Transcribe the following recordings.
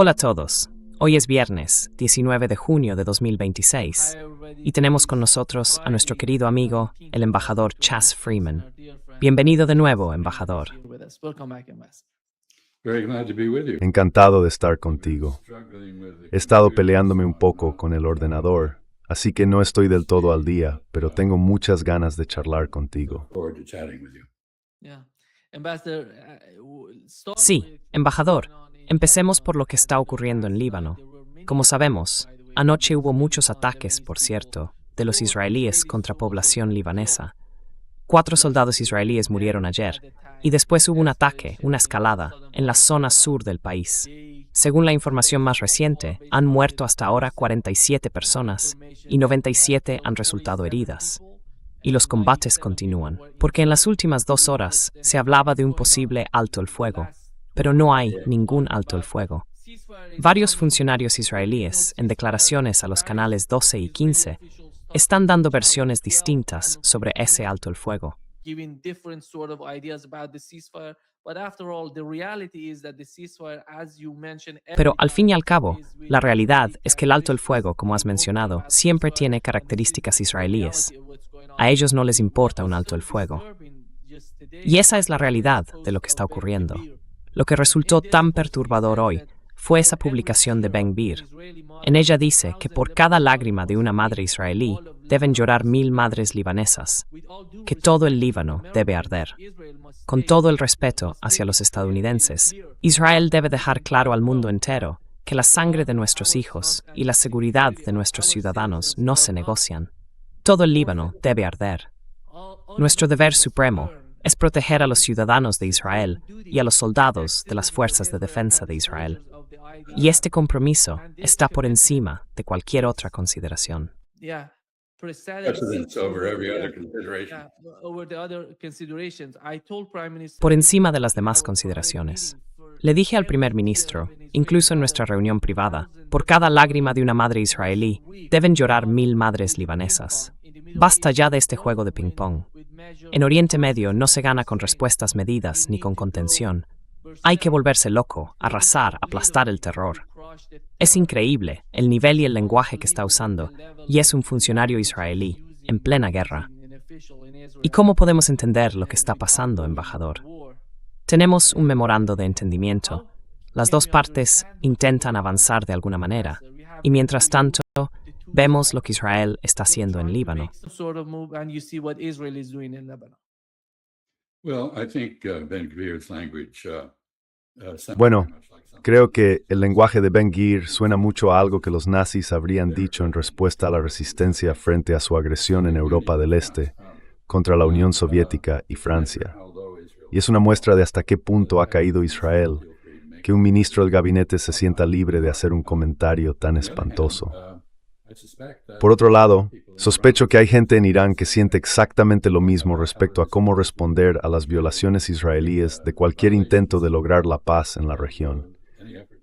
Hola a todos. Hoy es viernes, 19 de junio de 2026, y tenemos con nosotros a nuestro querido amigo, el embajador Chas Freeman. Bienvenido de nuevo, embajador. Encantado de estar contigo. He estado peleándome un poco con el ordenador, así que no estoy del todo al día, pero tengo muchas ganas de charlar contigo. Sí, embajador. Empecemos por lo que está ocurriendo en Líbano. Como sabemos, anoche hubo muchos ataques, por cierto, de los israelíes contra población libanesa. 4 soldados israelíes murieron ayer, y después hubo un ataque, una escalada, en la zona sur del país. Según la información más reciente, han muerto hasta ahora 47 personas, y 97 han resultado heridas. Y los combates continúan, porque en las últimas 2 horas se hablaba de un posible alto el fuego, pero no hay ningún alto el fuego. Varios funcionarios israelíes, en declaraciones a los canales 12 y 15, están dando versiones distintas sobre ese alto el fuego. Pero al fin y al cabo, la realidad es que el alto el fuego, como has mencionado, siempre tiene características israelíes. A ellos no les importa un alto el fuego. Y esa es la realidad de lo que está ocurriendo. Lo que resultó tan perturbador hoy fue esa publicación de Ben Gvir. En ella dice que por cada lágrima de una madre israelí deben llorar 1000 madres libanesas, que todo el Líbano debe arder. Con todo el respeto hacia los estadounidenses, Israel debe dejar claro al mundo entero que la sangre de nuestros hijos y la seguridad de nuestros ciudadanos no se negocian. Todo el Líbano debe arder. Nuestro deber supremo es proteger a los ciudadanos de Israel y a los soldados de las fuerzas de defensa de Israel. Y este compromiso está por encima de cualquier otra consideración. Por encima de las demás consideraciones. Le dije al primer ministro, incluso en nuestra reunión privada, por cada lágrima de una madre israelí, deben llorar 1000 madres libanesas. Basta ya de este juego de ping-pong. En Oriente Medio no se gana con respuestas medidas ni con contención. Hay que volverse loco, arrasar, aplastar el terror. Es increíble el nivel y el lenguaje que está usando, y es un funcionario israelí, en plena guerra. ¿Y cómo podemos entender lo que está pasando, embajador? Tenemos un memorando de entendimiento. Las dos partes intentan avanzar de alguna manera, y mientras tanto, vemos lo que Israel está haciendo en Líbano. Bueno, creo que el lenguaje de Ben Gvir suena mucho a algo que los nazis habrían dicho en respuesta a la resistencia frente a su agresión en Europa del Este contra la Unión Soviética y Francia. Y es una muestra de hasta qué punto ha caído Israel, que un ministro del gabinete se sienta libre de hacer un comentario tan espantoso. Por otro lado, sospecho que hay gente en Irán que siente exactamente lo mismo respecto a cómo responder a las violaciones israelíes de cualquier intento de lograr la paz en la región.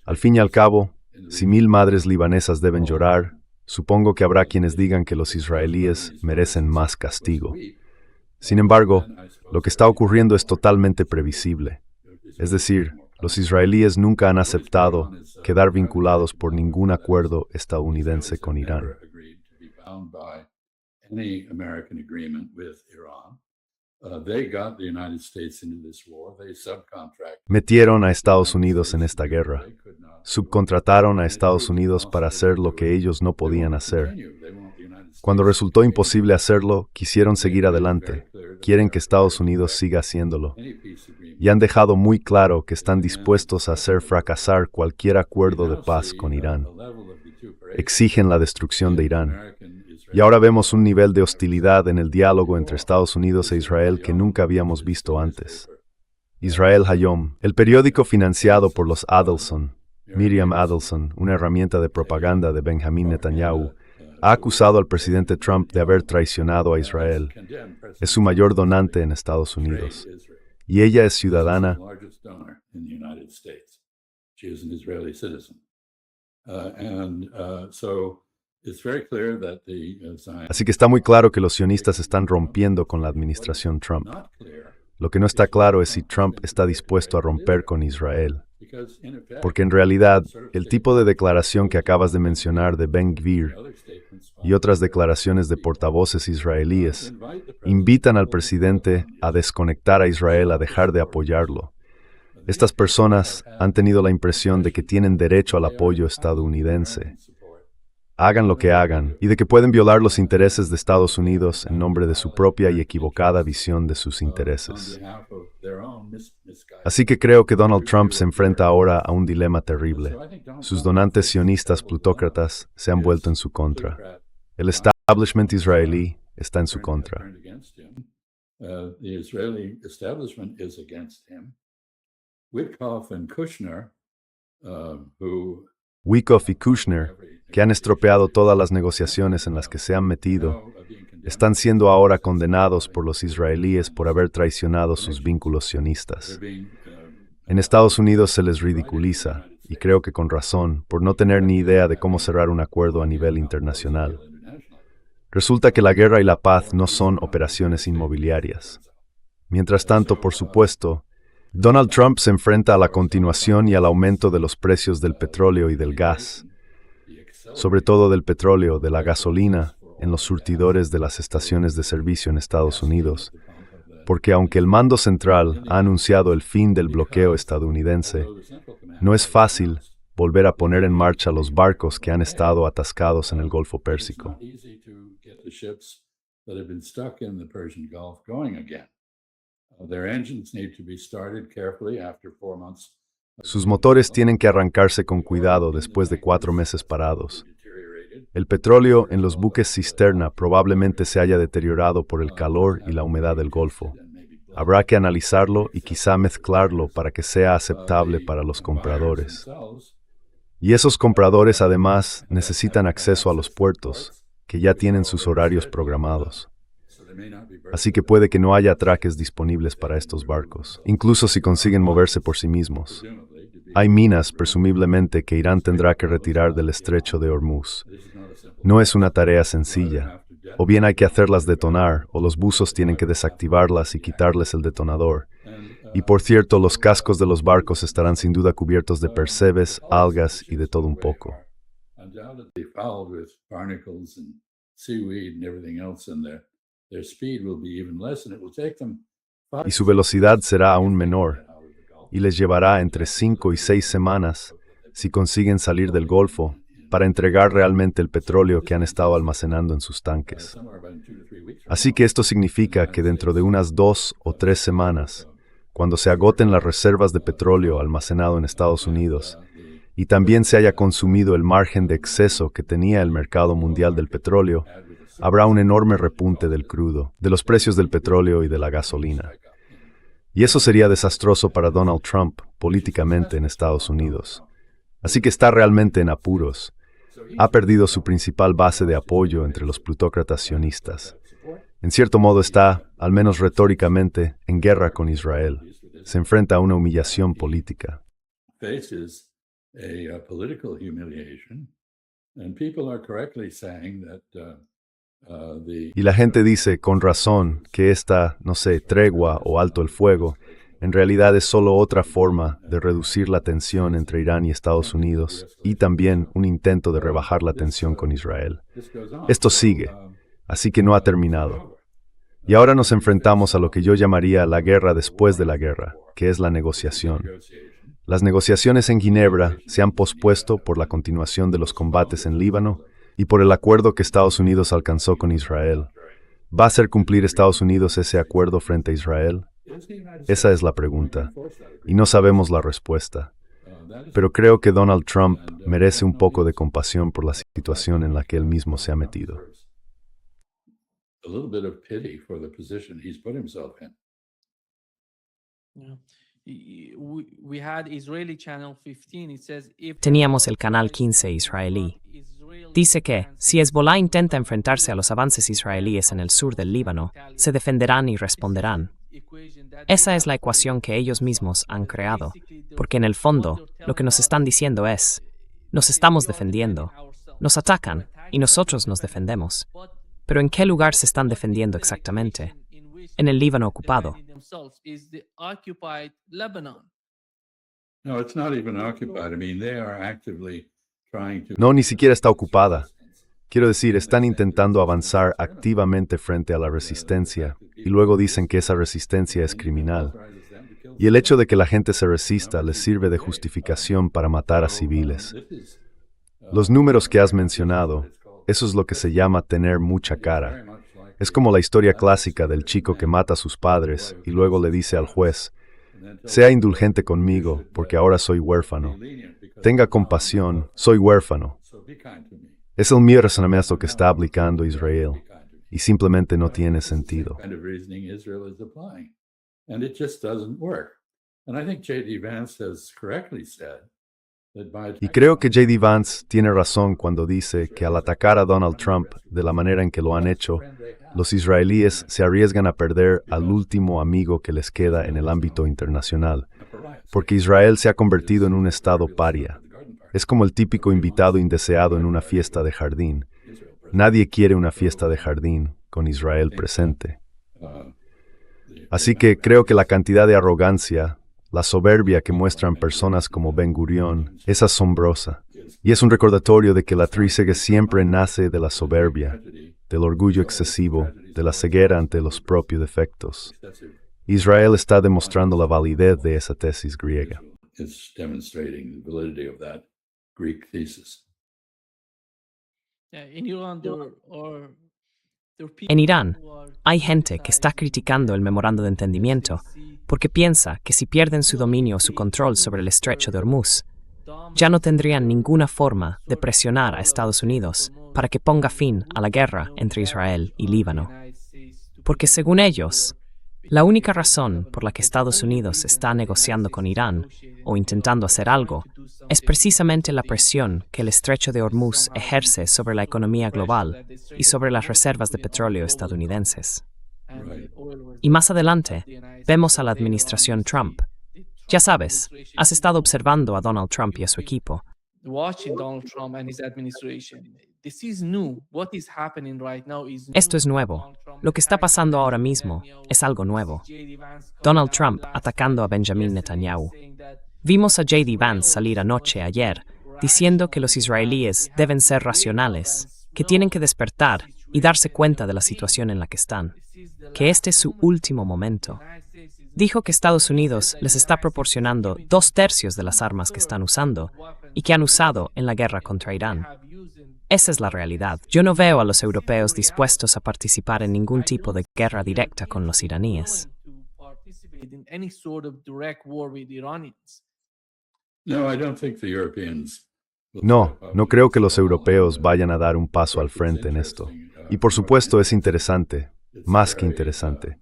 Al fin y al cabo, si 1000 madres libanesas deben llorar, supongo que habrá quienes digan que los israelíes merecen más castigo. Sin embargo, lo que está ocurriendo es totalmente previsible. Es decir, los israelíes nunca han aceptado quedar vinculados por ningún acuerdo estadounidense con Irán. Metieron a Estados Unidos en esta guerra. Subcontrataron a Estados Unidos para hacer lo que ellos no podían hacer. Cuando resultó imposible hacerlo, quisieron seguir adelante. Quieren que Estados Unidos siga haciéndolo. Y han dejado muy claro que están dispuestos a hacer fracasar cualquier acuerdo de paz con Irán. Exigen la destrucción de Irán. Y ahora vemos un nivel de hostilidad en el diálogo entre Estados Unidos e Israel que nunca habíamos visto antes. Israel Hayom, el periódico financiado por los Adelson, Miriam Adelson, una herramienta de propaganda de Benjamin Netanyahu, ha acusado al presidente Trump de haber traicionado a Israel. Es su mayor donante en Estados Unidos. Y ella es ciudadana. Así que está muy claro que los sionistas están rompiendo con la administración Trump. Lo que no está claro es si Trump está dispuesto a romper con Israel. Porque en realidad, el tipo de declaración que acabas de mencionar de Ben-Gvir y otras declaraciones de portavoces israelíes invitan al presidente a desconectar a Israel, a dejar de apoyarlo. Estas personas han tenido la impresión de que tienen derecho al apoyo estadounidense. Hagan lo que hagan, y de que pueden violar los intereses de Estados Unidos en nombre de su propia y equivocada visión de sus intereses. Así que creo que Donald Trump se enfrenta ahora a un dilema terrible. Sus donantes sionistas plutócratas se han vuelto en su contra. El establishment israelí está en su contra. Wickoff y Kushner, que han estropeado todas las negociaciones en las que se han metido, están siendo ahora condenados por los israelíes por haber traicionado sus vínculos sionistas. En Estados Unidos se les ridiculiza, y creo que con razón, por no tener ni idea de cómo cerrar un acuerdo a nivel internacional. Resulta que la guerra y la paz no son operaciones inmobiliarias. Mientras tanto, por supuesto, Donald Trump se enfrenta a la continuación y al aumento de los precios del petróleo y del gas, sobre todo del petróleo, de la gasolina, en los surtidores de las estaciones de servicio en Estados Unidos, porque aunque el mando central ha anunciado el fin del bloqueo estadounidense, no es fácil volver a poner en marcha los barcos que han estado atascados en el Golfo Pérsico. Sus motores tienen que arrancarse con cuidado después de 4 meses parados. El petróleo en los buques cisterna probablemente se haya deteriorado por el calor y la humedad del Golfo. Habrá que analizarlo y quizá mezclarlo para que sea aceptable para los compradores. Y esos compradores además necesitan acceso a los puertos, que ya tienen sus horarios programados. Así que puede que no haya atraques disponibles para estos barcos, incluso si consiguen moverse por sí mismos. Hay minas, presumiblemente, que Irán tendrá que retirar del estrecho de Hormuz. No es una tarea sencilla. O bien hay que hacerlas detonar, o los buzos tienen que desactivarlas y quitarles el detonador. Y por cierto, los cascos de los barcos estarán sin duda cubiertos de percebes, algas y de todo un poco. Y su velocidad será aún menor, y les llevará entre 5 y 6 semanas, si consiguen salir del Golfo, para entregar realmente el petróleo que han estado almacenando en sus tanques. Así que esto significa que dentro de unas 2 o 3 semanas, cuando se agoten las reservas de petróleo almacenado en Estados Unidos, y también se haya consumido el margen de exceso que tenía el mercado mundial del petróleo, habrá un enorme repunte del crudo, de los precios del petróleo y de la gasolina. Y eso sería desastroso para Donald Trump políticamente en Estados Unidos. Así que está realmente en apuros. Ha perdido su principal base de apoyo entre los plutócratas sionistas. En cierto modo está, al menos retóricamente, en guerra con Israel. Se enfrenta a una humillación política. Y la gente dice, con razón, que esta, tregua o alto el fuego, en realidad es solo otra forma de reducir la tensión entre Irán y Estados Unidos y también un intento de rebajar la tensión con Israel. Esto sigue, así que no ha terminado. Y ahora nos enfrentamos a lo que yo llamaría la guerra después de la guerra, que es la negociación. Las negociaciones en Ginebra se han pospuesto por la continuación de los combates en Líbano y por el acuerdo que Estados Unidos alcanzó con Israel. ¿Va a hacer cumplir Estados Unidos ese acuerdo frente a Israel? Esa es la pregunta, y no sabemos la respuesta. Pero creo que Donald Trump merece un poco de compasión por la situación en la que él mismo se ha metido. Teníamos el canal 15 israelí. Dice que, si Hezbollah intenta enfrentarse a los avances israelíes en el sur del Líbano, se defenderán y responderán. Esa es la ecuación que ellos mismos han creado, porque en el fondo, lo que nos están diciendo es, nos estamos defendiendo, nos atacan y nosotros nos defendemos. Pero ¿en qué lugar se están defendiendo exactamente? En el Líbano ocupado. No, ni siquiera está ocupada. Quiero decir, están intentando avanzar activamente frente a la resistencia y luego dicen que esa resistencia es criminal. Y el hecho de que la gente se resista les sirve de justificación para matar a civiles. Los números que has mencionado, eso es lo que se llama tener mucha cara. Es como la historia clásica del chico que mata a sus padres y luego le dice al juez, sea indulgente conmigo porque ahora soy huérfano. Tenga compasión, soy huérfano. Es el mismo razonamiento que está aplicando Israel y simplemente no tiene sentido. Y creo que J.D. Vance tiene razón cuando dice que al atacar a Donald Trump de la manera en que lo han hecho, los israelíes se arriesgan a perder al último amigo que les queda en el ámbito internacional, porque Israel se ha convertido en un estado paria. Es como el típico invitado indeseado en una fiesta de jardín. Nadie quiere una fiesta de jardín con Israel presente. Así que creo que la cantidad de arrogancia, la soberbia que muestran personas como Ben Gurión es asombrosa. Y es un recordatorio de que la trícege siempre nace de la soberbia, del orgullo excesivo, de la ceguera ante los propios defectos. Israel está demostrando la validez de esa tesis griega. En Irán, hay gente que está criticando el memorando de entendimiento porque piensa que si pierden su dominio o su control sobre el estrecho de Hormuz, ya no tendrían ninguna forma de presionar a Estados Unidos para que ponga fin a la guerra entre Israel y Líbano. Porque según ellos, la única razón por la que Estados Unidos está negociando con Irán o intentando hacer algo es precisamente la presión que el estrecho de Hormuz ejerce sobre la economía global y sobre las reservas de petróleo estadounidenses. Y más adelante, vemos a la administración Trump. Ya sabes, has estado observando a Donald Trump y a su equipo. Esto es nuevo. Lo que está pasando ahora mismo es algo nuevo. Donald Trump atacando a Benjamin Netanyahu. Vimos a J.D. Vance salir ayer, diciendo que los israelíes deben ser racionales, que tienen que despertar y darse cuenta de la situación en la que están, que este es su último momento. Dijo que Estados Unidos les está proporcionando 2/3 de las armas que están usando y que han usado en la guerra contra Irán. Esa es la realidad. Yo no veo a los europeos dispuestos a participar en ningún tipo de guerra directa con los iraníes. No, no creo que los europeos vayan a dar un paso al frente en esto. Y por supuesto es interesante, más que interesante.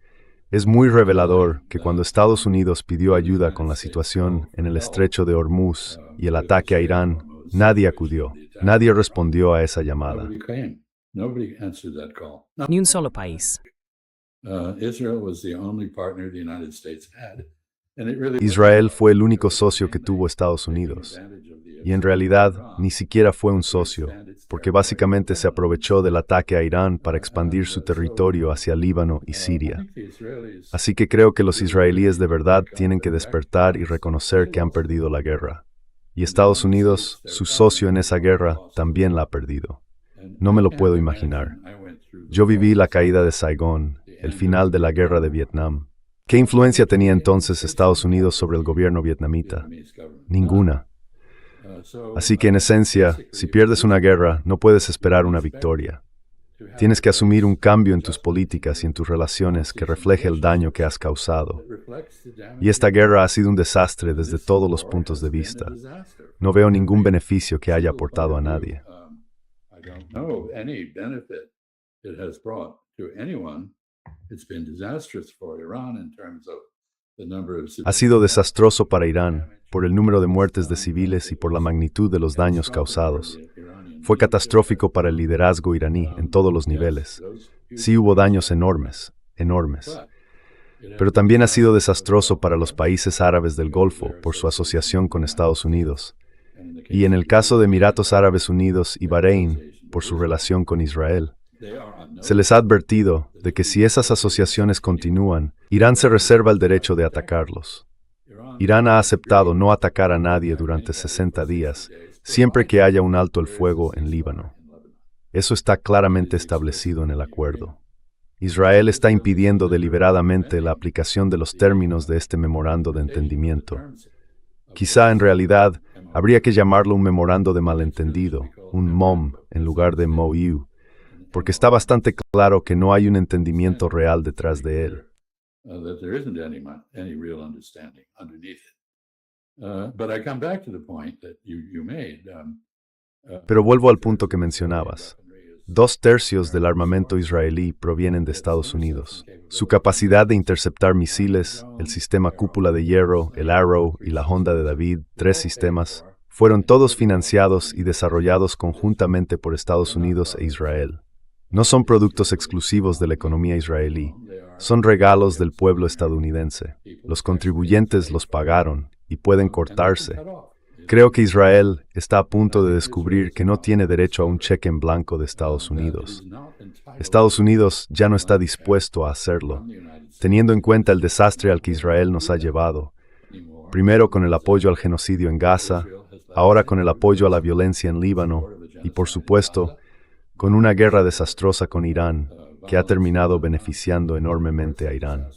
Es muy revelador que cuando Estados Unidos pidió ayuda con la situación en el estrecho de Hormuz y el ataque a Irán, nadie acudió, nadie respondió a esa llamada. Ni un solo país. Israel fue el único socio que tuvo Estados Unidos. Y en realidad ni siquiera fue un socio, porque básicamente se aprovechó del ataque a Irán para expandir su territorio hacia Líbano y Siria. Así que creo que los israelíes de verdad tienen que despertar y reconocer que han perdido la guerra. Y Estados Unidos, su socio en esa guerra, también la ha perdido. No me lo puedo imaginar. Yo viví la caída de Saigón, el final de la guerra de Vietnam. ¿Qué influencia tenía entonces Estados Unidos sobre el gobierno vietnamita? Ninguna. Así que en esencia, si pierdes una guerra, no puedes esperar una victoria. Tienes que asumir un cambio en tus políticas y en tus relaciones que refleje el daño que has causado. Y esta guerra ha sido un desastre desde todos los puntos de vista. No veo ningún beneficio que haya aportado a nadie. Ha sido desastroso para Irán por el número de muertes de civiles y por la magnitud de los daños causados. Fue catastrófico para el liderazgo iraní en todos los niveles. Sí hubo daños enormes, enormes. Pero también ha sido desastroso para los países árabes del Golfo por su asociación con Estados Unidos. Y en el caso de Emiratos Árabes Unidos y Bahrein, por su relación con Israel. Se les ha advertido de que si esas asociaciones continúan, Irán se reserva el derecho de atacarlos. Irán ha aceptado no atacar a nadie durante 60 días, siempre que haya un alto el fuego en Líbano. Eso está claramente establecido en el acuerdo. Israel está impidiendo deliberadamente la aplicación de los términos de este memorando de entendimiento. Quizá en realidad habría que llamarlo un memorando de malentendido, un MOM en lugar de MOU, porque está bastante claro que no hay un entendimiento real detrás de él. Pero vuelvo al punto que mencionabas. 2/3 del armamento israelí provienen de Estados Unidos. Su capacidad de interceptar misiles, el sistema cúpula de hierro, el Arrow y la Honda de David, 3 sistemas, fueron todos financiados y desarrollados conjuntamente por Estados Unidos e Israel. No son productos exclusivos de la economía israelí, son regalos del pueblo estadounidense. Los contribuyentes los pagaron y pueden cortarse. Creo que Israel está a punto de descubrir que no tiene derecho a un cheque en blanco de Estados Unidos. Estados Unidos ya no está dispuesto a hacerlo, teniendo en cuenta el desastre al que Israel nos ha llevado. Primero con el apoyo al genocidio en Gaza, ahora con el apoyo a la violencia en Líbano y, por supuesto, con una guerra desastrosa con Irán, que ha terminado beneficiando enormemente a Irán.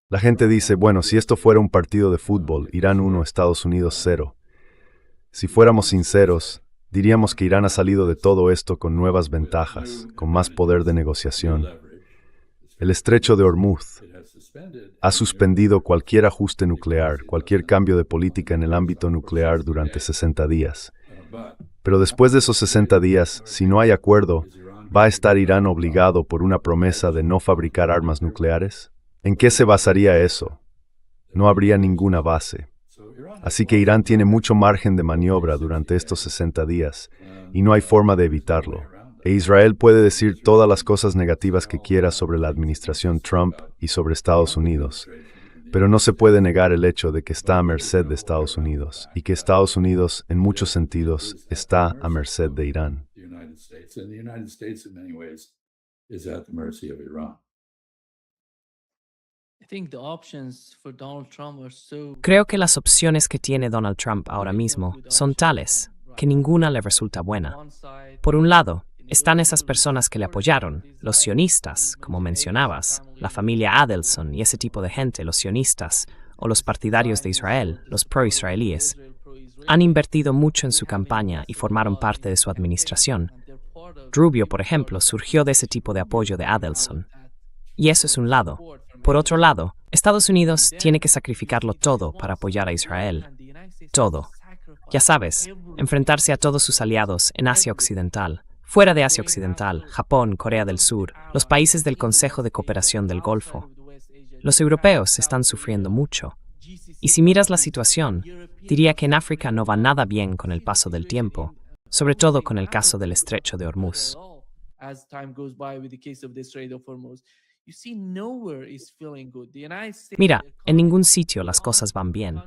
La gente dice, bueno, si esto fuera un partido de fútbol, Irán 1, Estados Unidos 0. Si fuéramos sinceros, diríamos que Irán ha salido de todo esto con nuevas ventajas, con más poder de negociación. El estrecho de Hormuz ha suspendido cualquier ajuste nuclear, cualquier cambio de política en el ámbito nuclear durante 60 días. Pero después de esos 60 días, si no hay acuerdo, ¿va a estar Irán obligado por una promesa de no fabricar armas nucleares? ¿En qué se basaría eso? No habría ninguna base. Así que Irán tiene mucho margen de maniobra durante estos 60 días, y no hay forma de evitarlo. E Israel puede decir todas las cosas negativas que quiera sobre la administración Trump y sobre Estados Unidos, pero no se puede negar el hecho de que está a merced de Estados Unidos, y que Estados Unidos, en muchos sentidos, está a merced de Irán. Creo que las opciones que tiene Donald Trump ahora mismo son tales que ninguna le resulta buena. Por un lado, están esas personas que le apoyaron, los sionistas, como mencionabas, la familia Adelson y ese tipo de gente, los sionistas, o los partidarios de Israel, los pro-israelíes. Han invertido mucho en su campaña y formaron parte de su administración. Rubio, por ejemplo, surgió de ese tipo de apoyo de Adelson. Y eso es un lado. Por otro lado, Estados Unidos tiene que sacrificarlo todo para apoyar a Israel. Todo. Ya sabes, enfrentarse a todos sus aliados en Asia Occidental, fuera de Asia Occidental, Japón, Corea del Sur, los países del Consejo de Cooperación del Golfo. Los europeos están sufriendo mucho. Y si miras la situación, diría que en África no va nada bien con el paso del tiempo, sobre todo con el caso del estrecho de Hormuz. Mira, en ningún sitio las cosas van bien.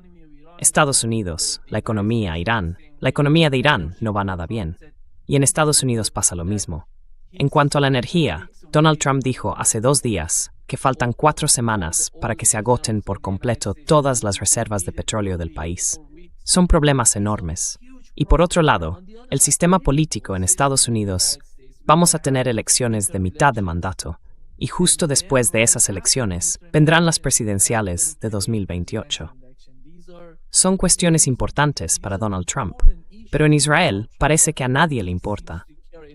Estados Unidos, la economía de Irán no va nada bien. Y en Estados Unidos pasa lo mismo. En cuanto a la energía, Donald Trump dijo hace 2 días que faltan 4 semanas para que se agoten por completo todas las reservas de petróleo del país. Son problemas enormes. Y por otro lado, el sistema político en Estados Unidos, vamos a tener elecciones de mitad de mandato, y justo después de esas elecciones vendrán las presidenciales de 2028. Son cuestiones importantes para Donald Trump, pero en Israel parece que a nadie le importa.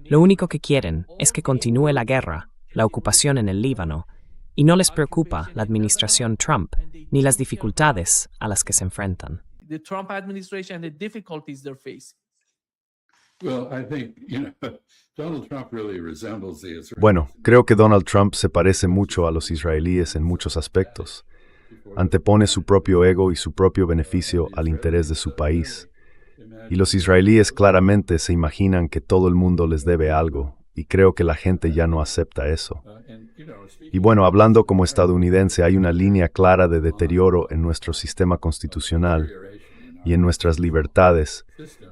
Lo único que quieren es que continúe la guerra, la ocupación en el Líbano, y no les preocupa la administración Trump ni las dificultades a las que se enfrentan. Bueno, creo que Donald Trump se parece mucho a los israelíes en muchos aspectos. Antepone su propio ego y su propio beneficio al interés de su país. Y los israelíes claramente se imaginan que todo el mundo les debe algo, y creo que la gente ya no acepta eso. Y bueno, hablando como estadounidense, hay una línea clara de deterioro en nuestro sistema constitucional, y en nuestras libertades,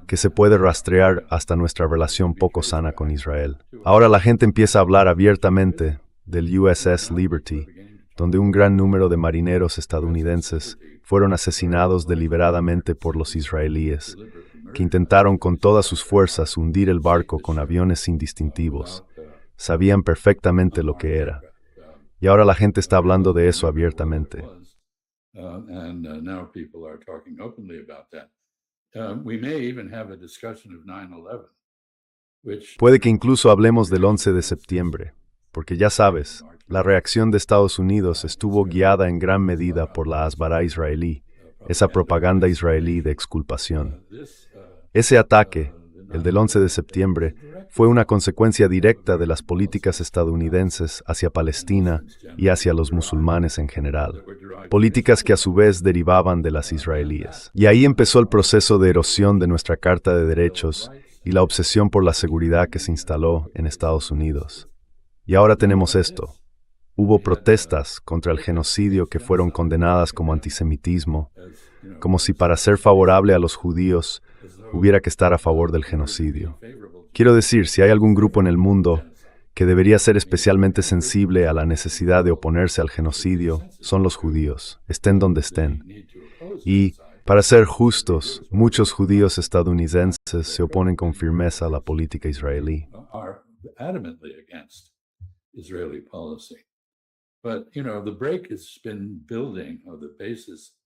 que se puede rastrear hasta nuestra relación poco sana con Israel. Ahora la gente empieza a hablar abiertamente del USS Liberty, donde un gran número de marineros estadounidenses fueron asesinados deliberadamente por los israelíes, que intentaron con todas sus fuerzas hundir el barco con aviones sin distintivos. Sabían perfectamente lo que era. Y ahora la gente está hablando de eso abiertamente. Puede que incluso hablemos del 11 de septiembre, porque ya sabes, la reacción de Estados Unidos estuvo guiada en gran medida por la Hasbara israelí, esa propaganda israelí de exculpación. Ese ataque, el del 11 de septiembre, fue una consecuencia directa de las políticas estadounidenses hacia Palestina y hacia los musulmanes en general, políticas que a su vez derivaban de las israelíes. Y ahí empezó el proceso de erosión de nuestra Carta de Derechos y la obsesión por la seguridad que se instaló en Estados Unidos. Y ahora tenemos esto. Hubo protestas contra el genocidio que fueron condenadas como antisemitismo, como si para ser favorable a los judíos hubiera que estar a favor del genocidio. Quiero decir, si hay algún grupo en el mundo que debería ser especialmente sensible a la necesidad de oponerse al genocidio, son los judíos, estén donde estén. Y, para ser justos, muchos judíos estadounidenses se oponen con firmeza a la política israelí.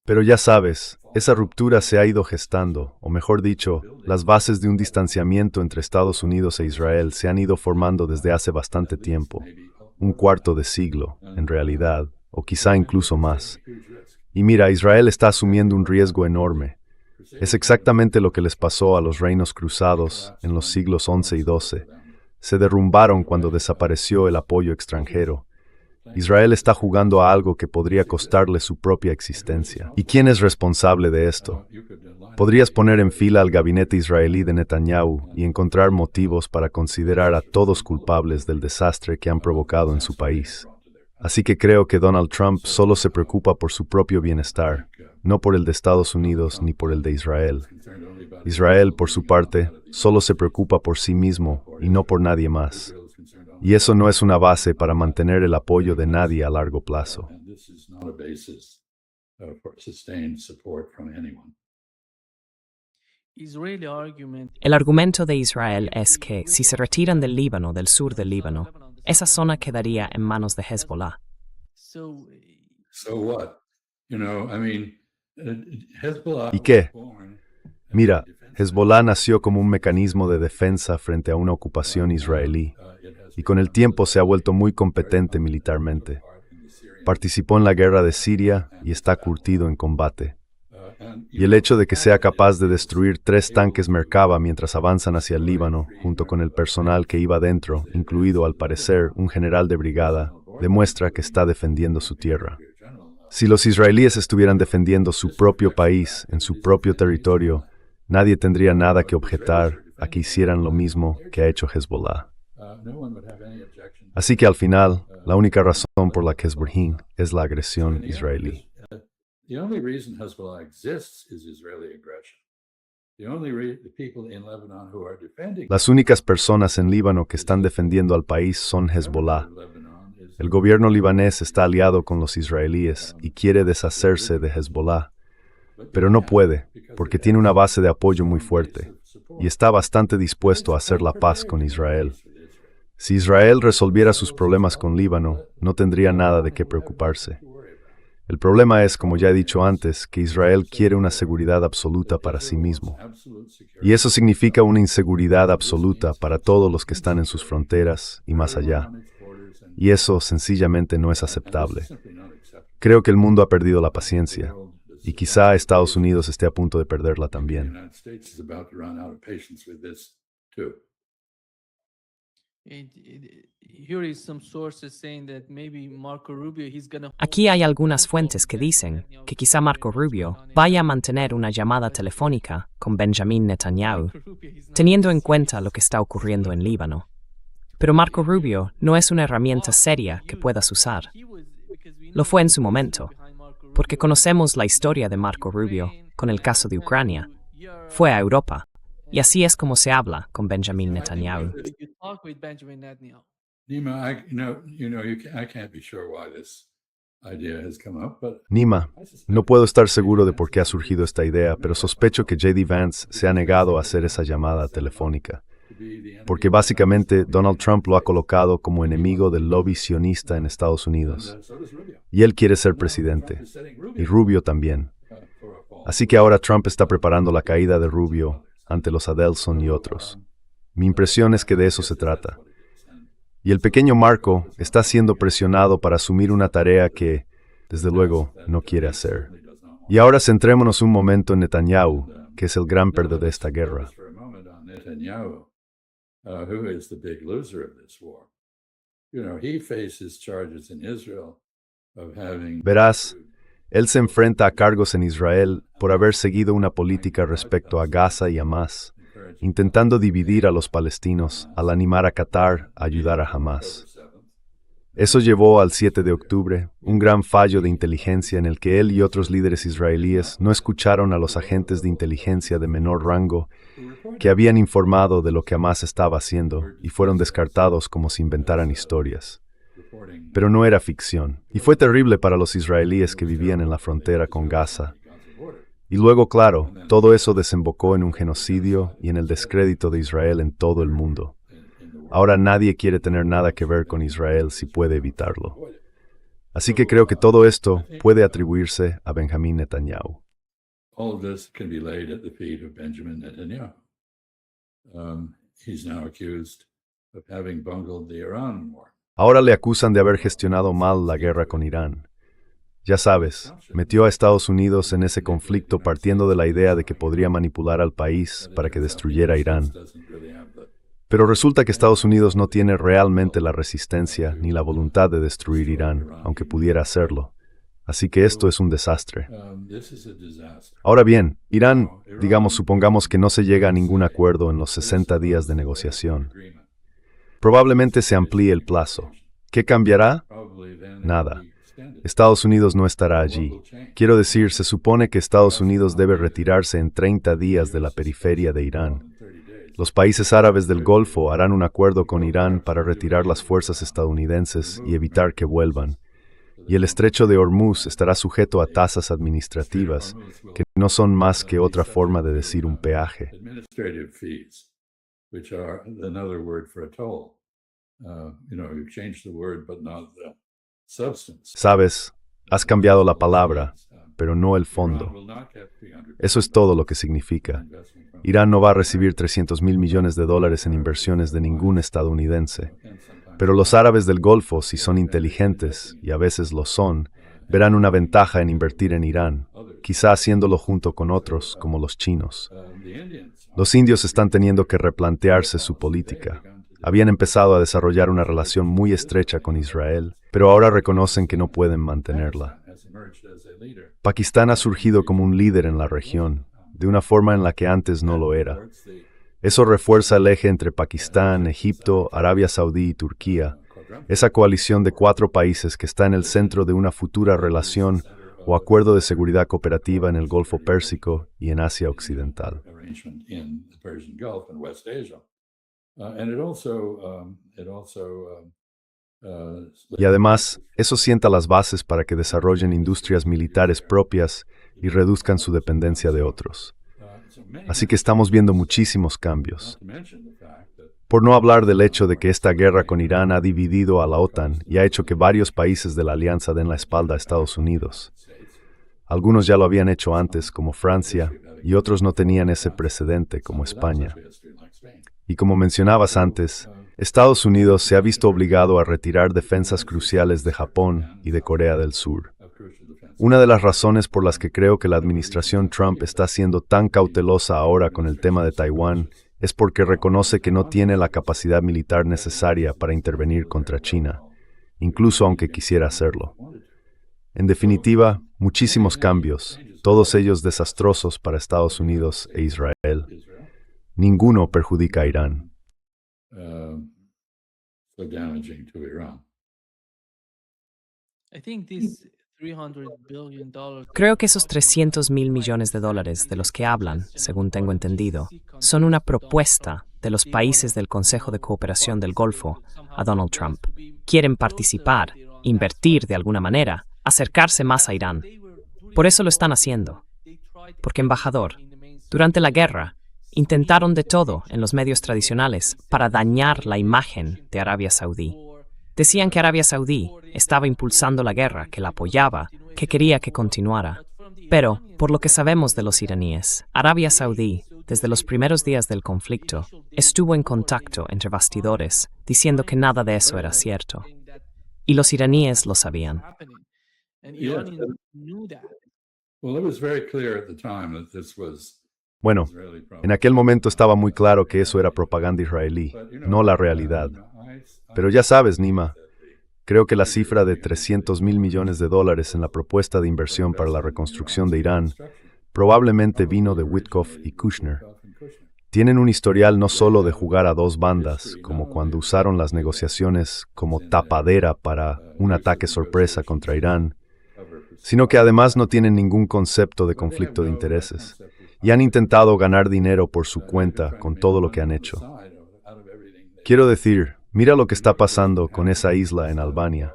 Pero ya sabes, esa ruptura se ha ido gestando, o mejor dicho, las bases de un distanciamiento entre Estados Unidos e Israel se han ido formando desde hace bastante tiempo, un cuarto de siglo, en realidad, o quizá incluso más. Y mira, Israel está asumiendo un riesgo enorme. Es exactamente lo que les pasó a los reinos cruzados en los siglos XI y XII. Se derrumbaron cuando desapareció el apoyo extranjero. Israel está jugando a algo que podría costarle su propia existencia. ¿Y quién es responsable de esto? Podrías poner en fila al gabinete israelí de Netanyahu y encontrar motivos para considerar a todos culpables del desastre que han provocado en su país. Así que creo que Donald Trump solo se preocupa por su propio bienestar, no por el de Estados Unidos ni por el de Israel. Israel, por su parte, solo se preocupa por sí mismo y no por nadie más. Y eso no es una base para mantener el apoyo de nadie a largo plazo. El argumento de Israel es que si se retiran del Líbano, del sur del Líbano, esa zona quedaría en manos de Hezbollah. ¿Y qué? Mira, Hezbollah nació como un mecanismo de defensa frente a una ocupación israelí, y con el tiempo se ha vuelto muy competente militarmente. Participó en la guerra de Siria y está curtido en combate. Y el hecho de que sea capaz de destruir 3 tanques Merkava mientras avanzan hacia el Líbano, junto con el personal que iba dentro, incluido al parecer un general de brigada, demuestra que está defendiendo su tierra. Si los israelíes estuvieran defendiendo su propio país, en su propio territorio, nadie tendría nada que objetar a que hicieran lo mismo que ha hecho Hezbollah. Así que al final, la única razón por la que Hezbollah es la agresión israelí. Las únicas personas en Líbano que están defendiendo al país son Hezbollah. El gobierno libanés está aliado con los israelíes y quiere deshacerse de Hezbollah, pero no puede, porque tiene una base de apoyo muy fuerte, y está bastante dispuesto a hacer la paz con Israel. Si Israel resolviera sus problemas con Líbano, no tendría nada de qué preocuparse. El problema es, como ya he dicho antes, que Israel quiere una seguridad absoluta para sí mismo. Y eso significa una inseguridad absoluta para todos los que están en sus fronteras y más allá. Y eso sencillamente no es aceptable. Creo que el mundo ha perdido la paciencia, y quizá Estados Unidos esté a punto de perderla también. Aquí hay algunas fuentes que dicen que quizá Marco Rubio vaya a mantener una llamada telefónica con Benjamin Netanyahu, teniendo en cuenta lo que está ocurriendo en Líbano. Pero Marco Rubio no es una herramienta seria que puedas usar. Lo fue en su momento, porque conocemos la historia de Marco Rubio con el caso de Ucrania, fue a Europa. Y así es como se habla con Benjamin Netanyahu. Nima, no puedo estar seguro de por qué ha surgido esta idea, pero sospecho que J.D. Vance se ha negado a hacer esa llamada telefónica, porque básicamente Donald Trump lo ha colocado como enemigo del lobby sionista en Estados Unidos. Y él quiere ser presidente, y Rubio también. Así que ahora Trump está preparando la caída de Rubio ante los Adelson y otros. Mi impresión es que de eso se trata. Y el pequeño Marco está siendo presionado para asumir una tarea que, desde luego, no quiere hacer. Y ahora centrémonos un momento en Netanyahu, que es el gran perdedor de esta guerra. Verás, él se enfrenta a cargos en Israel por haber seguido una política respecto a Gaza y Hamás, intentando dividir a los palestinos al animar a Qatar a ayudar a Hamás. Eso llevó al 7 de octubre, un gran fallo de inteligencia en el que él y otros líderes israelíes no escucharon a los agentes de inteligencia de menor rango que habían informado de lo que Hamás estaba haciendo y fueron descartados como si inventaran historias. Pero no era ficción, y fue terrible para los israelíes que vivían en la frontera con Gaza. Y luego, claro, todo eso desembocó en un genocidio y en el descrédito de Israel en todo el mundo. Ahora nadie quiere tener nada que ver con Israel si puede evitarlo. Así que creo que todo esto puede atribuirse a Benjamin Netanyahu. Ahora le acusan de haber gestionado mal la guerra con Irán. Ya sabes, metió a Estados Unidos en ese conflicto partiendo de la idea de que podría manipular al país para que destruyera Irán. Pero resulta que Estados Unidos no tiene realmente la resistencia ni la voluntad de destruir Irán, aunque pudiera hacerlo. Así que esto es un desastre. Ahora bien, Irán, supongamos que no se llega a ningún acuerdo en los 60 días de negociación. Probablemente se amplíe el plazo. ¿Qué cambiará? Nada. Estados Unidos no estará allí. Quiero decir, se supone que Estados Unidos debe retirarse en 30 días de la periferia de Irán. Los países árabes del Golfo harán un acuerdo con Irán para retirar las fuerzas estadounidenses y evitar que vuelvan. Y el estrecho de Hormuz estará sujeto a tasas administrativas, que no son más que otra forma de decir un peaje. Sabes, has cambiado la palabra, pero no el fondo. Eso es todo lo que significa. Irán no va a recibir $300,000 millones en inversiones de ningún estadounidense. Pero los árabes del Golfo, si son inteligentes, y a veces lo son, verán una ventaja en invertir en Irán, quizá haciéndolo junto con otros, como los chinos. Los indios están teniendo que replantearse su política. Habían empezado a desarrollar una relación muy estrecha con Israel, pero ahora reconocen que no pueden mantenerla. Pakistán ha surgido como un líder en la región, de una forma en la que antes no lo era. Eso refuerza el eje entre Pakistán, Egipto, Arabia Saudí y Turquía, esa coalición de 4 países que está en el centro de una futura relación o acuerdo de seguridad cooperativa en el Golfo Pérsico y en Asia Occidental. Y además, eso sienta las bases para que desarrollen industrias militares propias y reduzcan su dependencia de otros. Así que estamos viendo muchísimos cambios. Por no hablar del hecho de que esta guerra con Irán ha dividido a la OTAN y ha hecho que varios países de la alianza den la espalda a Estados Unidos. Algunos ya lo habían hecho antes, como Francia, y otros no tenían ese precedente, como España. Y como mencionabas antes, Estados Unidos se ha visto obligado a retirar defensas cruciales de Japón y de Corea del Sur. Una de las razones por las que creo que la administración Trump está siendo tan cautelosa ahora con el tema de Taiwán es porque reconoce que no tiene la capacidad militar necesaria para intervenir contra China, incluso aunque quisiera hacerlo. En definitiva, muchísimos cambios, todos ellos desastrosos para Estados Unidos e Israel. Ninguno perjudica a Irán. Creo que esos 300.000 millones de dólares de los que hablan, según tengo entendido, son una propuesta de los países del Consejo de Cooperación del Golfo a Donald Trump. Quieren participar, invertir de alguna manera, acercarse más a Irán. Por eso lo están haciendo. Porque, embajador, durante la guerra, intentaron de todo en los medios tradicionales para dañar la imagen de Arabia Saudí. Decían que Arabia Saudí estaba impulsando la guerra, que la apoyaba, que quería que continuara. Pero, por lo que sabemos de los iraníes, Arabia Saudí, desde los primeros días del conflicto, estuvo en contacto entre bastidores, diciendo que nada de eso era cierto. Y los iraníes lo sabían. Bueno, en aquel momento estaba muy claro que eso era propaganda israelí, no la realidad. Pero ya sabes, Nima, creo que la cifra de 300.000 millones de dólares en la propuesta de inversión para la reconstrucción de Irán probablemente vino de Witkoff y Kushner. Tienen un historial no solo de jugar a dos bandas, como cuando usaron las negociaciones como tapadera para un ataque sorpresa contra Irán, sino que además no tienen ningún concepto de conflicto de intereses y han intentado ganar dinero por su cuenta con todo lo que han hecho. Quiero decir, mira lo que está pasando con esa isla en Albania.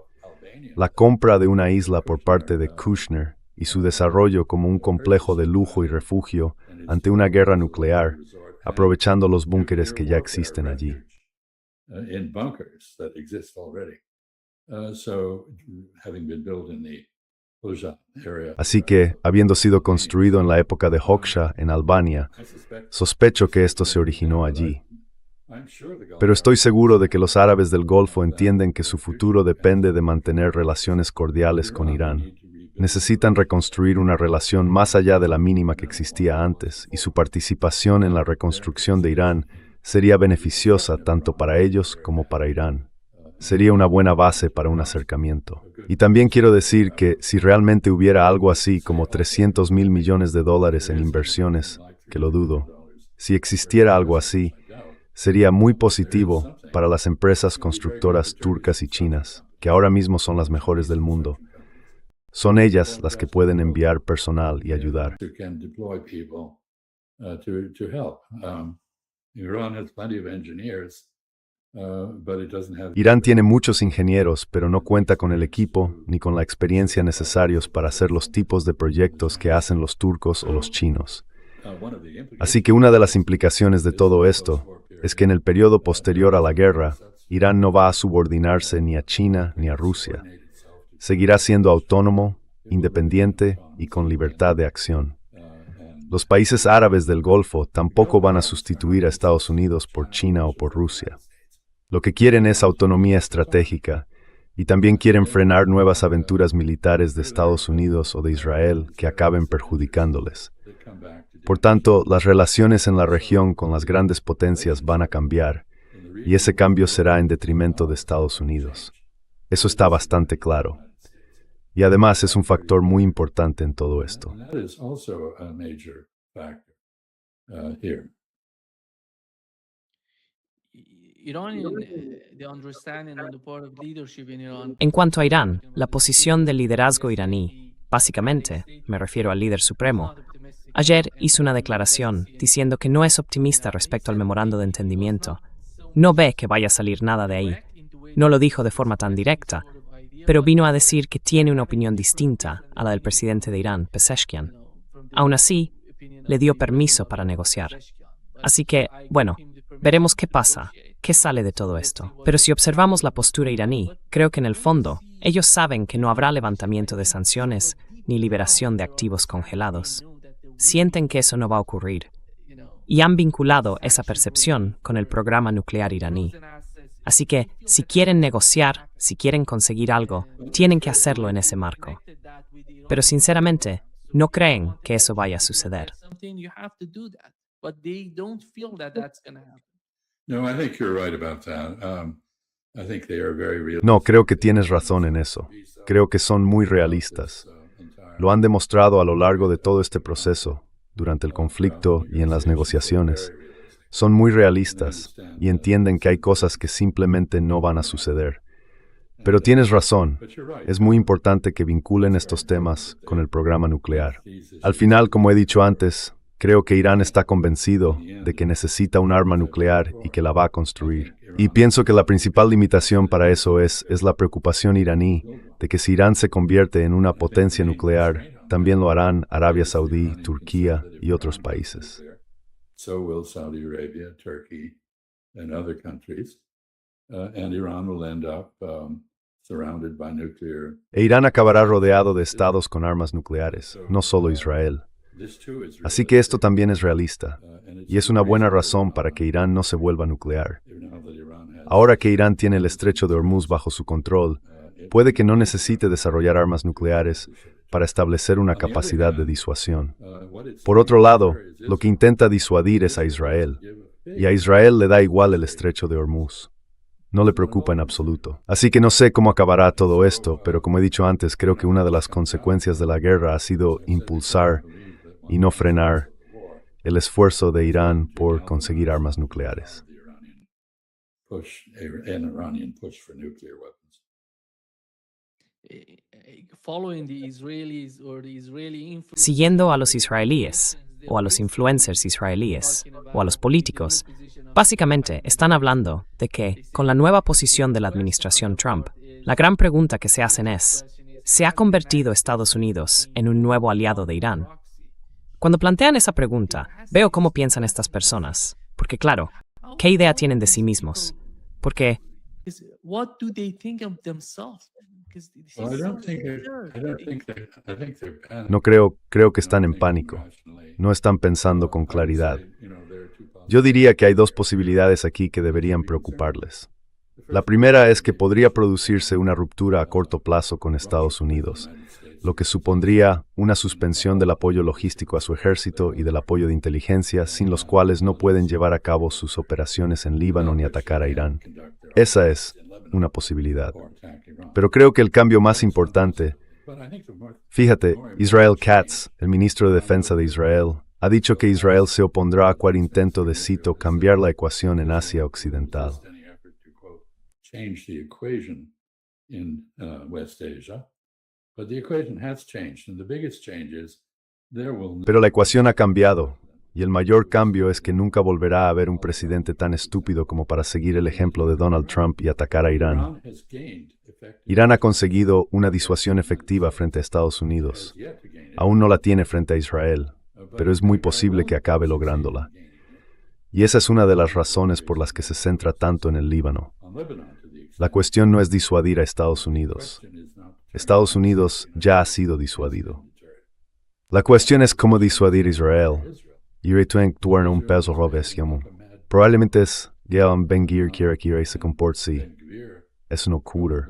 La compra de una isla por parte de Kushner y su desarrollo como un complejo de lujo y refugio ante una guerra nuclear, aprovechando los búnkeres que ya existen allí. Así que, habiendo sido construido en la época de Hoxha, en Albania, sospecho que esto se originó allí. Pero estoy seguro de que los árabes del Golfo entienden que su futuro depende de mantener relaciones cordiales con Irán. Necesitan reconstruir una relación más allá de la mínima que existía antes, y su participación en la reconstrucción de Irán sería beneficiosa tanto para ellos como para Irán. Sería una buena base para un acercamiento. Y también quiero decir que si realmente hubiera algo así como 300.000 millones de dólares en inversiones, que lo dudo, si existiera algo así, sería muy positivo para las empresas constructoras turcas y chinas, que ahora mismo son las mejores del mundo. Son ellas las que pueden enviar personal y ayudar. Irán tiene muchos ingenieros, pero no cuenta con el equipo ni con la experiencia necesarios para hacer los tipos de proyectos que hacen los turcos o los chinos. Así que una de las implicaciones de todo esto es que en el periodo posterior a la guerra, Irán no va a subordinarse ni a China ni a Rusia. Seguirá siendo autónomo, independiente y con libertad de acción. Los países árabes del Golfo tampoco van a sustituir a Estados Unidos por China o por Rusia. Lo que quieren es autonomía estratégica y también quieren frenar nuevas aventuras militares de Estados Unidos o de Israel que acaben perjudicándoles. Por tanto, las relaciones en la región con las grandes potencias van a cambiar, y ese cambio será en detrimento de Estados Unidos. Eso está bastante claro. Y además es un factor muy importante en todo esto. En cuanto a Irán, la posición del liderazgo iraní, básicamente, me refiero al líder supremo, ayer hizo una declaración diciendo que no es optimista respecto al memorando de entendimiento. No ve que vaya a salir nada de ahí. No lo dijo de forma tan directa, pero vino a decir que tiene una opinión distinta a la del presidente de Irán, Pezeshkian. Aún así, le dio permiso para negociar. Así que, bueno, veremos qué pasa, qué sale de todo esto. Pero si observamos la postura iraní, creo que en el fondo, ellos saben que no habrá levantamiento de sanciones ni liberación de activos congelados. Sienten que eso no va a ocurrir. Y han vinculado esa percepción con el programa nuclear iraní. Así que, si quieren negociar, si quieren conseguir algo, tienen que hacerlo en ese marco. Pero sinceramente, no creen que eso vaya a suceder. No, creo que tienes razón en eso. Creo que son muy realistas. Lo han demostrado a lo largo de todo este proceso, durante el conflicto y en las negociaciones. Son muy realistas y entienden que hay cosas que simplemente no van a suceder. Pero tienes razón, es muy importante que vinculen estos temas con el programa nuclear. Al final, como he dicho antes, creo que Irán está convencido de que necesita un arma nuclear y que la va a construir. Y pienso que la principal limitación para eso es la preocupación iraní de que si Irán se convierte en una potencia nuclear, también lo harán Arabia Saudí, Turquía y otros países. So will Saudi Arabia, Turkey, and other countries. And Iran will end up surrounded by nuclear. E Irán acabará rodeado de estados con armas nucleares, no solo Israel. Así que esto también es realista, y es una buena razón para que Irán no se vuelva nuclear. Ahora que Irán tiene el estrecho de Hormuz bajo su control, puede que no necesite desarrollar armas nucleares para establecer una capacidad de disuasión. Por otro lado, lo que intenta disuadir es a Israel, y a Israel le da igual el estrecho de Hormuz. No le preocupa en absoluto. Así que no sé cómo acabará todo esto, pero como he dicho antes, creo que una de las consecuencias de la guerra ha sido impulsar y no frenar el esfuerzo de Irán por conseguir armas nucleares. Siguiendo a los israelíes, o a los influencers israelíes, o a los políticos, básicamente están hablando de que, con la nueva posición de la administración Trump, la gran pregunta que se hacen es, ¿se ha convertido Estados Unidos en un nuevo aliado de Irán? Cuando plantean esa pregunta, veo cómo piensan estas personas, porque claro, ¿qué idea tienen de sí mismos? Porque No creo que están en pánico. No están pensando con claridad. Yo diría que hay dos posibilidades aquí que deberían preocuparles. La primera es que podría producirse una ruptura a corto plazo con Estados Unidos, lo que supondría una suspensión del apoyo logístico a su ejército y del apoyo de inteligencia, sin los cuales no pueden llevar a cabo sus operaciones en Líbano ni atacar a Irán. Esa es una posibilidad. Pero creo que el cambio más importante, fíjate, Israel Katz, el ministro de Defensa de Israel, ha dicho que Israel se opondrá a cualquier intento de, cito, cambiar la ecuación en Asia Occidental. Pero la ecuación ha cambiado, y el mayor cambio es que nunca volverá a haber un presidente tan estúpido como para seguir el ejemplo de Donald Trump y atacar a Irán. Irán ha conseguido una disuasión efectiva frente a Estados Unidos. Aún no la tiene frente a Israel, pero es muy posible que acabe lográndola. Y esa es una de las razones por las que se centra tanto en el Líbano. La cuestión no es disuadir a Estados Unidos. Estados Unidos ya ha sido disuadido. La cuestión es cómo disuadir a Israel. Y retuar un peso robes, probablemente es que Ben-Gvir quiere que se comporte así. Es un ocurre.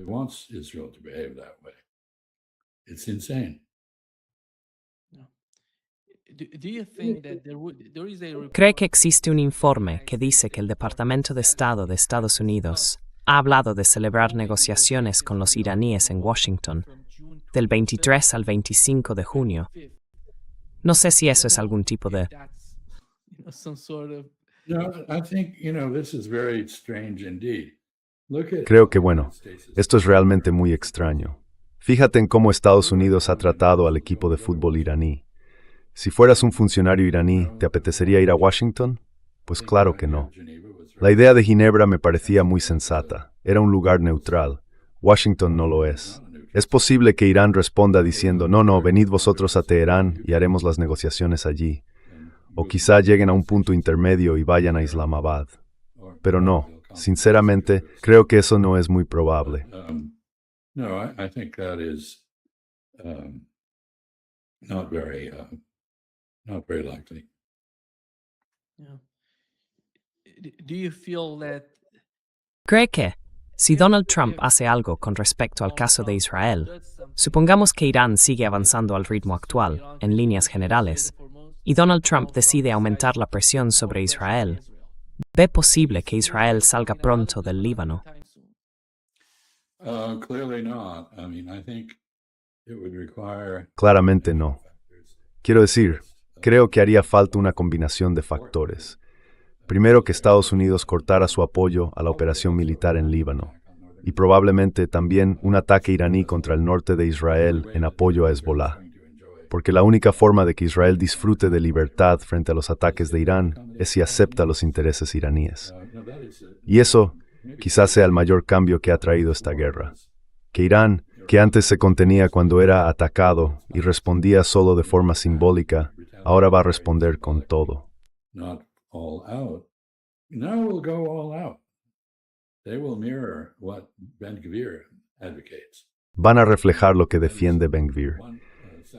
¿cree que existe un informe que dice que el Departamento de Estado de Estados Unidos ha hablado de celebrar negociaciones con los iraníes en Washington del 23 al 25 de junio? No sé si eso es algún tipo de... Creo que, esto es realmente muy extraño. Fíjate en cómo Estados Unidos ha tratado al equipo de fútbol iraní. Si fueras un funcionario iraní, ¿te apetecería ir a Washington? Pues claro que no. La idea de Ginebra me parecía muy sensata. Era un lugar neutral. Washington no lo es. Es posible que Irán responda diciendo, no, venid vosotros a Teherán y haremos las negociaciones allí. O quizá lleguen a un punto intermedio y vayan a Islamabad. Pero no, sinceramente, creo que eso no es muy probable. No, I think that is not very likely. ¿cree que, si Donald Trump hace algo con respecto al caso de Israel, supongamos que Irán sigue avanzando al ritmo actual, en líneas generales, y Donald Trump decide aumentar la presión sobre Israel, ¿ve posible que Israel salga pronto del Líbano? Claramente no. Quiero decir, creo que haría falta una combinación de factores. Primero, que Estados Unidos cortara su apoyo a la operación militar en Líbano. y probablemente también un ataque iraní contra el norte de Israel en apoyo a Hezbollah. Porque la única forma de que Israel disfrute de libertad frente a los ataques de Irán es si acepta los intereses iraníes. Y eso quizás sea el mayor cambio que ha traído esta guerra. Que Irán, que antes se contenía cuando era atacado y respondía solo de forma simbólica, ahora va a responder con todo. Not all out. Now we'll go all out. They will mirror what Ben-Gvir advocates. Van a reflejar lo que defiende Ben-Gvir.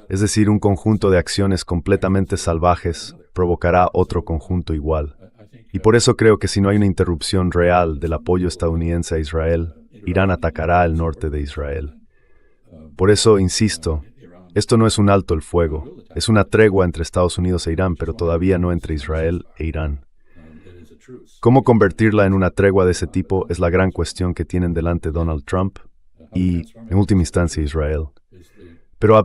Es decir, un conjunto de acciones completamente salvajes provocará otro conjunto igual. Y por eso creo que si no hay una interrupción real del apoyo estadounidense a Israel, Irán atacará el norte de Israel. Por eso, insisto, esto no es un alto el fuego, es una tregua entre Estados Unidos e Irán, pero todavía no entre Israel e Irán. ¿Cómo convertirla en una tregua de ese tipo es la gran cuestión que tienen delante Donald Trump y, en última instancia, Israel? Pero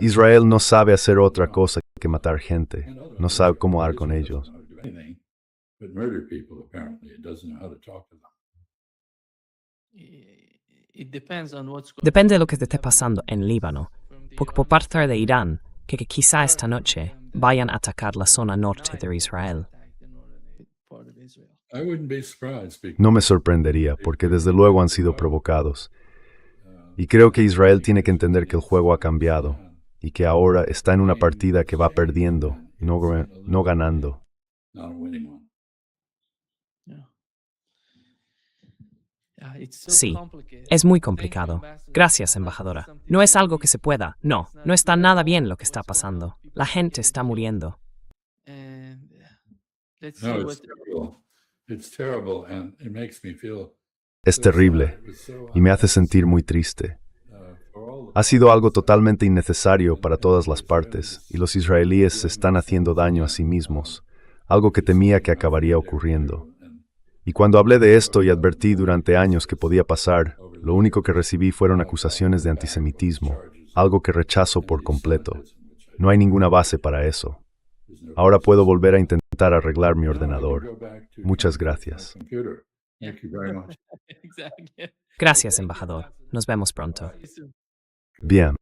Israel no sabe hacer otra cosa que matar gente, no sabe cómo dar con ellos. But murder people, apparently. It doesn't know how to talk to them. Depende de lo que esté pasando en Líbano, porque por parte de Irán, que quizá esta noche vayan a atacar la zona norte de Israel. I wouldn't be surprised because No me sorprendería, porque desde luego han sido provocados. Y creo que Israel tiene que entender que el juego ha cambiado, y que ahora está en una partida que va perdiendo, no ganando. not a winning one. Sí, es muy complicado. Gracias, embajadora. No es algo que se pueda. No está nada bien lo que está pasando. La gente está muriendo. No, it's terrible. It's terrible, and it makes me feel Es terrible, y me hace sentir muy triste. Ha sido algo totalmente innecesario para todas las partes, y los israelíes se están haciendo daño a sí mismos, algo que temía que acabaría ocurriendo. Y cuando hablé de esto y advertí durante años que podía pasar, lo único que recibí fueron acusaciones de antisemitismo, algo que rechazo por completo. No hay ninguna base para eso. Ahora puedo volver a intentar arreglar mi ordenador. Muchas gracias. computer. Thank you very much. Gracias, embajador. Nos vemos pronto. Bien.